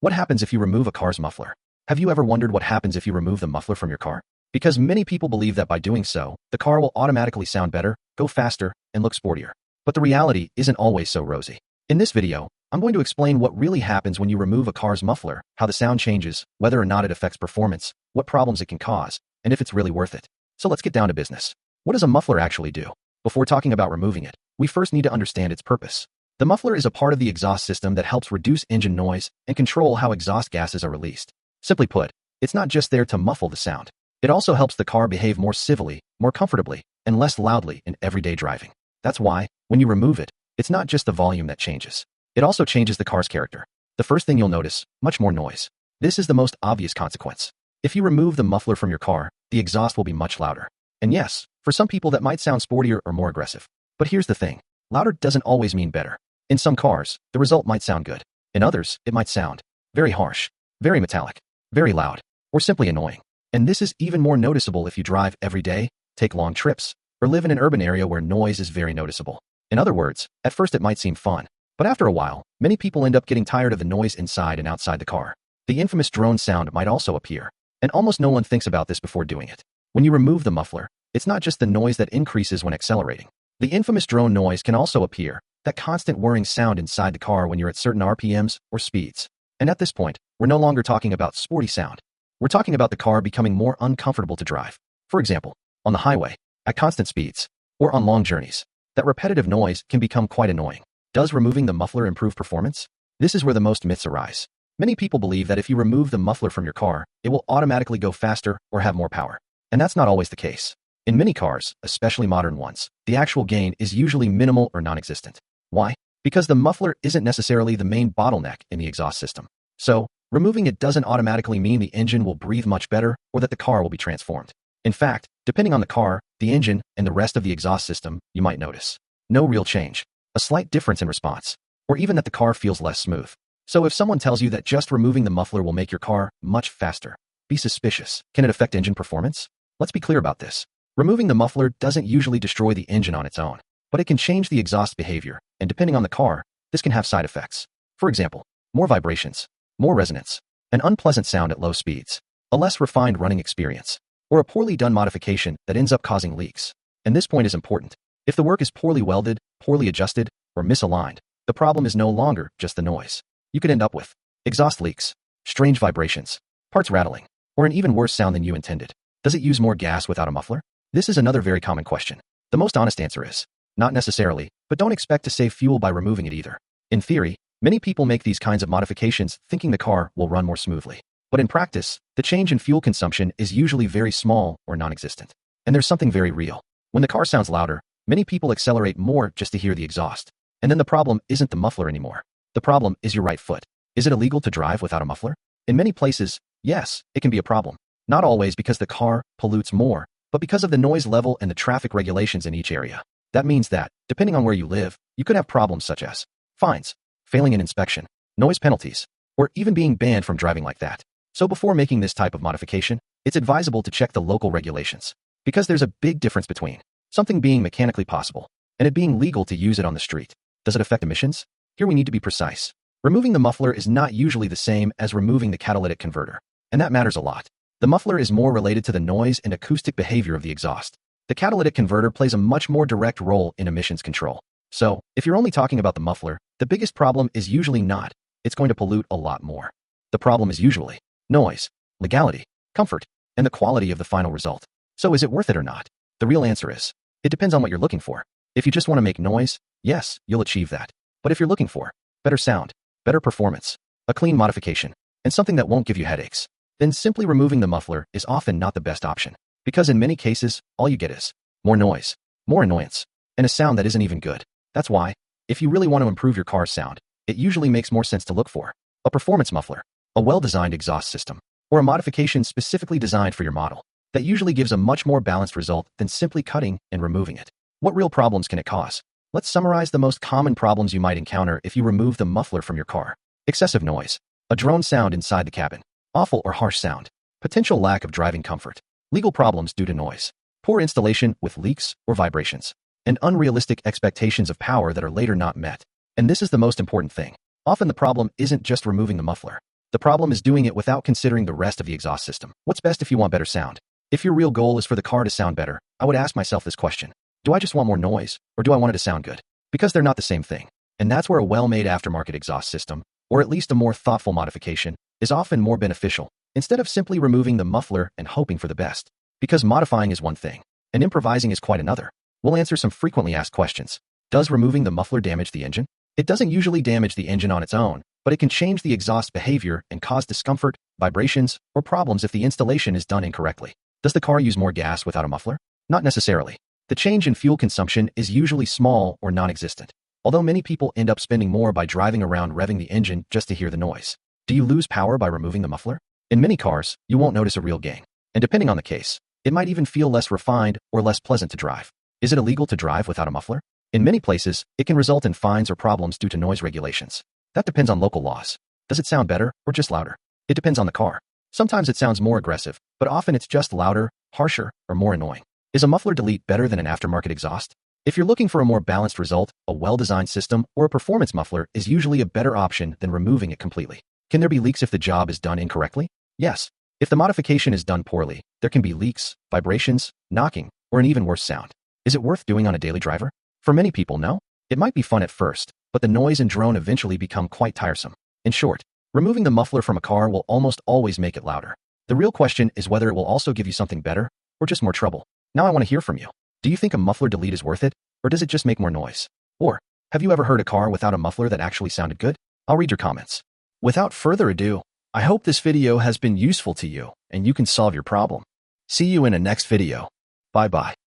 What happens if you remove a car's muffler? Have you ever wondered what happens if you remove the muffler from your car? Because many people believe that by doing so, the car will automatically sound better, go faster, and look sportier. But the reality isn't always so rosy. In this video, I'm going to explain what really happens when you remove a car's muffler, how the sound changes, whether or not it affects performance, what problems it can cause, and if it's really worth it. So let's get down to business. What does a muffler actually do? Before talking about removing it, we first need to understand its purpose. The muffler is a part of the exhaust system that helps reduce engine noise and control how exhaust gases are released. Simply put, it's not just there to muffle the sound. It also helps the car behave more civilly, more comfortably, and less loudly in everyday driving. That's why, when you remove it, it's not just the volume that changes. It also changes the car's character. The first thing you'll notice, much more noise. This is the most obvious consequence. If you remove the muffler from your car, the exhaust will be much louder. And yes, for some people that might sound sportier or more aggressive. But here's the thing. Louder doesn't always mean better. In some cars, the result might sound good. In others, it might sound very harsh, very metallic, very loud, or simply annoying. And this is even more noticeable if you drive every day, take long trips, or live in an urban area where noise is very noticeable. In other words, at first it might seem fun, but after a while, many people end up getting tired of the noise inside and outside the car. The infamous drone sound might also appear, and almost no one thinks about this before doing it. When you remove the muffler, it's not just the noise that increases when accelerating. The infamous drone noise can also appear, that constant whirring sound inside the car when you're at certain RPMs or speeds. And at this point, we're no longer talking about sporty sound. We're talking about the car becoming more uncomfortable to drive. For example, on the highway, at constant speeds, or on long journeys, that repetitive noise can become quite annoying. Does removing the muffler improve performance? This is where the most myths arise. Many people believe that if you remove the muffler from your car, it will automatically go faster or have more power. And that's not always the case. In many cars, especially modern ones, the actual gain is usually minimal or non-existent. Why? Because the muffler isn't necessarily the main bottleneck in the exhaust system. So, removing it doesn't automatically mean the engine will breathe much better or that the car will be transformed. In fact, depending on the car, the engine, and the rest of the exhaust system, you might notice no real change, a slight difference in response, or even that the car feels less smooth. So if someone tells you that just removing the muffler will make your car much faster, be suspicious. Can it affect engine performance? Let's be clear about this. Removing the muffler doesn't usually destroy the engine on its own, but it can change the exhaust behavior, and depending on the car, this can have side effects. For example, more vibrations, more resonance, an unpleasant sound at low speeds, a less refined running experience, or a poorly done modification that ends up causing leaks. And this point is important. If the work is poorly welded, poorly adjusted, or misaligned, the problem is no longer just the noise. You could end up with exhaust leaks, strange vibrations, parts rattling, or an even worse sound than you intended. Does it use more gas without a muffler? This is another very common question. The most honest answer is not necessarily, but don't expect to save fuel by removing it either. In theory, many people make these kinds of modifications thinking the car will run more smoothly. But in practice, the change in fuel consumption is usually very small or non-existent. And there's something very real. When the car sounds louder, many people accelerate more just to hear the exhaust. And then the problem isn't the muffler anymore. The problem is your right foot. Is it illegal to drive without a muffler? In many places, yes, it can be a problem. Not always because the car pollutes more, but because of the noise level and the traffic regulations in each area. That means that, depending on where you live, you could have problems such as fines, failing an inspection, noise penalties, or even being banned from driving like that. So before making this type of modification, it's advisable to check the local regulations, because there's a big difference between something being mechanically possible and it being legal to use it on the street. Does it affect emissions? Here we need to be precise. Removing the muffler is not usually the same as removing the catalytic converter, and that matters a lot. The muffler is more related to the noise and acoustic behavior of the exhaust. The catalytic converter plays a much more direct role in emissions control. So, if you're only talking about the muffler, the biggest problem is usually not it's going to pollute a lot more. The problem is usually noise, legality, comfort, and the quality of the final result. So is it worth it or not? The real answer is, it depends on what you're looking for. If you just want to make noise, yes, you'll achieve that. But if you're looking for better sound, better performance, a clean modification, and something that won't give you headaches, then simply removing the muffler is often not the best option. Because in many cases, all you get is more noise, more annoyance, and a sound that isn't even good. That's why, if you really want to improve your car's sound, it usually makes more sense to look for a performance muffler, a well-designed exhaust system, or a modification specifically designed for your model. That usually gives a much more balanced result than simply cutting and removing it. What real problems can it cause? Let's summarize the most common problems you might encounter if you remove the muffler from your car. Excessive noise, a drone sound inside the cabin, awful or harsh sound, potential lack of driving comfort, legal problems due to noise, poor installation with leaks or vibrations, and unrealistic expectations of power that are later not met. And this is the most important thing. Often the problem isn't just removing the muffler. The problem is doing it without considering the rest of the exhaust system. What's best if you want better sound? If your real goal is for the car to sound better, I would ask myself this question. Do I just want more noise, or do I want it to sound good? Because they're not the same thing. And that's where a well-made aftermarket exhaust system, or at least a more thoughtful modification, is often more beneficial, instead of simply removing the muffler and hoping for the best. Because modifying is one thing, and improvising is quite another. We'll answer some frequently asked questions. Does removing the muffler damage the engine? It doesn't usually damage the engine on its own, but it can change the exhaust behavior and cause discomfort, vibrations, or problems if the installation is done incorrectly. Does the car use more gas without a muffler? Not necessarily. The change in fuel consumption is usually small or non-existent, although many people end up spending more by driving around revving the engine just to hear the noise. Do you lose power by removing the muffler? In many cars, you won't notice a real gain, and depending on the case, it might even feel less refined or less pleasant to drive. Is it illegal to drive without a muffler? In many places, it can result in fines or problems due to noise regulations. That depends on local laws. Does it sound better or just louder? It depends on the car. Sometimes it sounds more aggressive, but often it's just louder, harsher, or more annoying. Is a muffler delete better than an aftermarket exhaust? If you're looking for a more balanced result, a well-designed system or a performance muffler is usually a better option than removing it completely. Can there be leaks if the job is done incorrectly? Yes. If the modification is done poorly, there can be leaks, vibrations, knocking, or an even worse sound. Is it worth doing on a daily driver? For many people, no. It might be fun at first, but the noise and drone eventually become quite tiresome. In short, removing the muffler from a car will almost always make it louder. The real question is whether it will also give you something better or just more trouble. Now I want to hear from you. Do you think a muffler delete is worth it, or does it just make more noise? Or, have you ever heard a car without a muffler that actually sounded good? I'll read your comments. Without further ado, I hope this video has been useful to you and you can solve your problem. See you in a next video. Bye-bye.